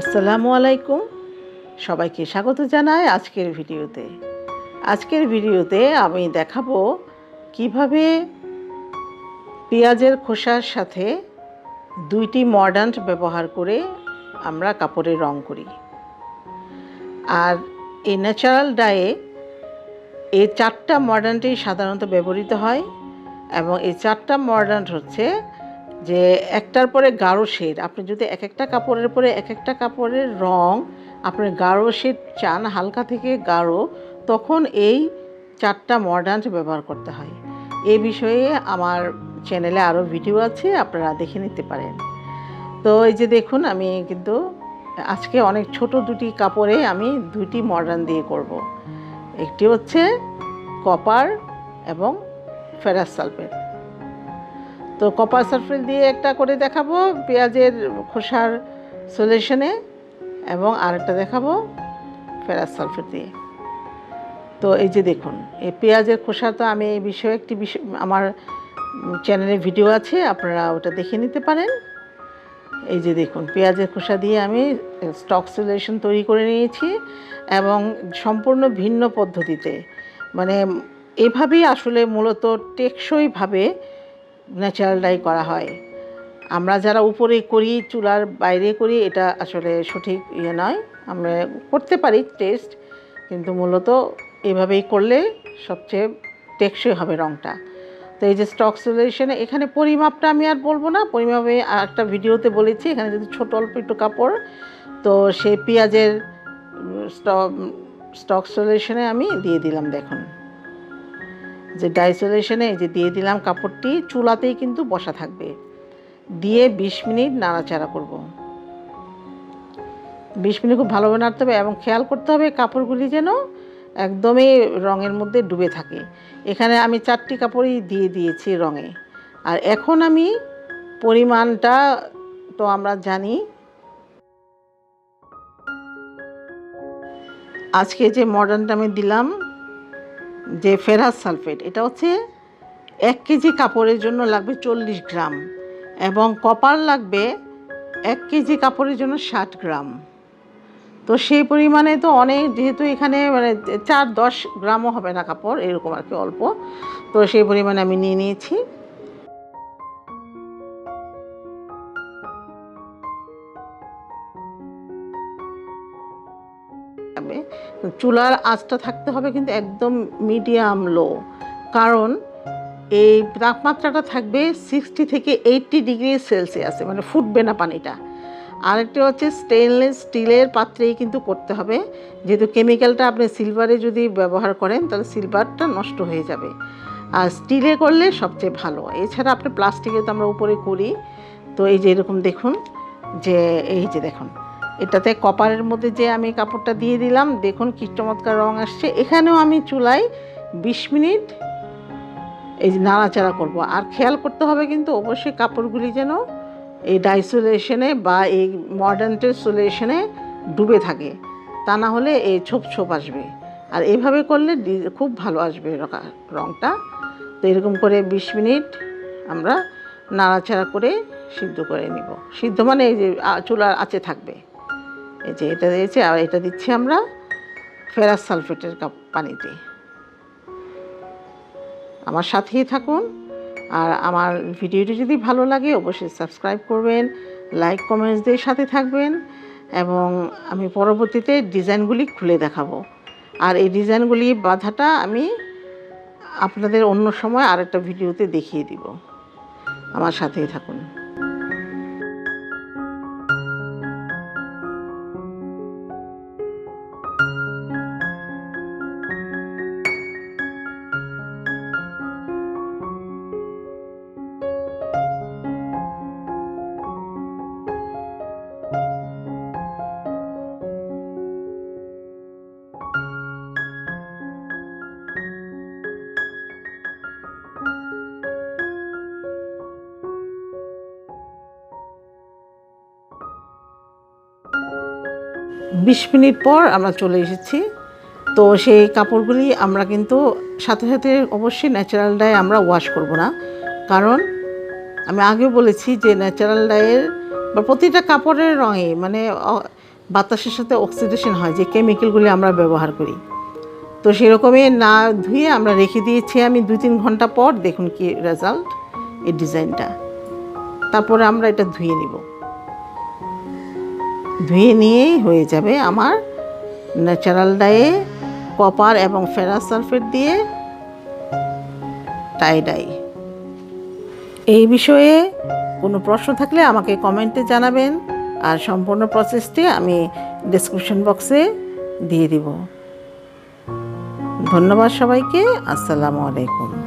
আসসালামু আলাইকুম, সবাইকে স্বাগত জানাই আজকের ভিডিওতে আমি দেখাবো কিভাবে পেঁয়াজের খোসার সাথে দুইটি মর্ডান্ট ব্যবহার করে আমরা কাপড়ে রং করি। আর এই ন্যাচারাল ডায়ে এই 4টা মর্ডান্টই সাধারণত ব্যবহৃত হয় এবং এই 4টা মর্ডান্ট হচ্ছে যে একটার পরে গাঢ় শেড। আপনি যদি এক একটা কাপড়ের পরে এক একটা কাপড়ের রং আপনি গাঢ় শেড চান, হালকা থেকে গাঢ়, তখন এই 4টা মর্ডান্ট ব্যবহার করতে হয়। এই বিষয়ে আমার চ্যানেলে আরও ভিডিও আছে, আপনারা দেখে নিতে পারেন। তো এই যে দেখুন, আমি কিন্তু আজকে অনেক ছোট দুটি কাপড়ে আমি দুইটি মর্ডান্ট দিয়ে করব। একটি হচ্ছে কপার এবং ফেরাস সালফেট। তো কপার সালফেট দিয়ে একটা করে দেখাবো পেঁয়াজের খোসার সলিউশনে, এবং আরেকটা দেখাবো ফেরাস সালফেট দিয়ে। তো এই যে দেখুন, এই পেঁয়াজের খোসা, তো আমি এই বিষয়ে একটি আমার চ্যানেলে ভিডিও আছে, আপনারা ওটা দেখে নিতে পারেন। এই যে দেখুন, পেঁয়াজের খোসা দিয়ে আমি স্টক সলিউশন তৈরি করে নিয়েছি এবং সম্পূর্ণ ভিন্ন পদ্ধতিতে, মানে এভাবেই আসলে মূলত টেকসইভাবে ন্যাচারাল ডাই করা হয়। আমরা যারা উপরে করি, চুলার বাইরে করি, এটা আসলে সঠিক নয়। আমরা করতে পারি টেস্ট, কিন্তু মূলত এভাবেই করলে সবচেয়ে টেকসই হবে রঙটা। তো এই যে স্টক সলিউশনে, এখানে পরিমাপটা আমি আর বলবো না, পরিমাপে একটা ভিডিওতে বলেছি। এখানে যদি ছোট অল্প একটু কাপড়, তো সেই পেঁয়াজের স্টক সলিউশনে আমি দিয়ে দিলাম। দেখুন যে ডাই সলিউশনে এই যে দিয়ে দিলাম কাপড়টি, চুলাতেই কিন্তু বসা থাকবে, দিয়ে 20 মিনিট নাড়াচাড়া করব। 20 মিনিট খুব ভালোভাবে নাড়তে হবে এবং খেয়াল করতে হবে কাপড়গুলি যেন একদমই রঙের মধ্যে ডুবে থাকে। এখানে আমি 4টি কাপড়ই দিয়ে দিয়েছি রঙে। আর এখন আমি পরিমাণটা তো আমরা জানি, আজকে যে মর্ডানটা আমি দিলাম যে ফেরাস সালফেট, এটা হচ্ছে 1 কেজি কাপড়ের জন্য লাগবে 40 গ্রাম, এবং কপার লাগবে 1 কেজি কাপড়ের জন্য 60 গ্রাম। তো সেই পরিমাণে তো অনেক, যেহেতু এখানে মানে 4-10 গ্রামও হবে না কাপড়, এরকম আর কি অল্প, তো সেই পরিমাণে আমি নিয়ে নিয়েছি। চুলার আঁচটা থাকতে হবে কিন্তু একদম মিডিয়াম লো, কারণ এই তাপমাত্রাটা থাকবে 60 থেকে 80 ডিগ্রি সেলসিয়াসে, মানে ফুটবে না পানিটা। আরেকটা হচ্ছে স্টেনলেস স্টিলের পাত্রেই কিন্তু করতে হবে, যেহেতু কেমিক্যালটা আপনি সিলভারে যদি ব্যবহার করেন তাহলে সিলভারটা নষ্ট হয়ে যাবে, আর স্টিলে করলে সবচেয়ে ভালো। এছাড়া আপনি প্লাস্টিকে তো আমরা উপরে করি। তো এই যে এরকম দেখুন, যে এই যে দেখুন, এটাতে কপারের মধ্যে যে আমি কাপড়টা দিয়ে দিলাম, দেখুন কি চমৎকার রং আসছে। এখানেও আমি চুলায় 20 মিনিট এই যে নাড়াচাড়া করব। আর খেয়াল করতে হবে কিন্তু অবশ্যই কাপড়গুলি যেন এই ডাই সলিউশনে বা এই মর্ডান্টের সলিউশনে ডুবে থাকে, তা না হলে এই ছোপ ছোপ আসবে। আর এইভাবে করলে খুব ভালো আসবে রঙটা। তো এরকম করে 20 মিনিট আমরা নাড়াচাড়া করে সিদ্ধ করে নিব। সিদ্ধ মানে এই যে চুলার আঁচে থাকবে। এই যে এটা দিয়েছে, আর এটা দিচ্ছি আমরা ফেরাস সালফেটের পানিতে। আমার সাথেই থাকুন, আর আমার ভিডিওটি যদি ভালো লাগে অবশ্যই সাবস্ক্রাইব করবেন, লাইক কমেন্টস দিয়ে সাথে থাকবেন, এবং আমি পরবর্তীতে ডিজাইনগুলি খুলে দেখাবো। আর এই ডিজাইনগুলি বাঁধাটা আমি আপনাদের অন্য সময় আরেকটা ভিডিওতে দেখিয়ে দিব। আমার সাথেই থাকুন। 20 মিনিট পর আমরা চলে এসেছি। তো সেই কাপড়গুলি আমরা কিন্তু সাথে সাথে অবশ্যই ন্যাচারাল ডাই আমরা ওয়াশ করব না, কারণ আমি আগেও বলেছি যে ন্যাচারাল ডাইয়ের বা প্রতিটা কাপড়ের রঙে মানে বাতাসের সাথে অক্সিডেশন হয়, যে কেমিক্যালগুলি আমরা ব্যবহার করি। তো সেরকমই না ধুয়ে আমরা রেখে দিয়েছি আমি 2-3 ঘন্টা পর। দেখুন কি রেজাল্ট এই ডিজাইনটা। তারপরে আমরা এটা ধুয়ে নিব। ধুয়ে নিয়েই হয়ে যাবে আমার ন্যাচারাল ডাইয়ে কপার এবং ফেরাস সালফেট দিয়ে টাই ডাই। এই বিষয়ে কোনো প্রশ্ন থাকলে আমাকে কমেন্টে জানাবেন, আর সম্পূর্ণ প্রসেসটি আমি ডেসক্রিপশন বক্সে দিয়ে দিব। ধন্যবাদ সবাইকে। আসসালামু আলাইকুম।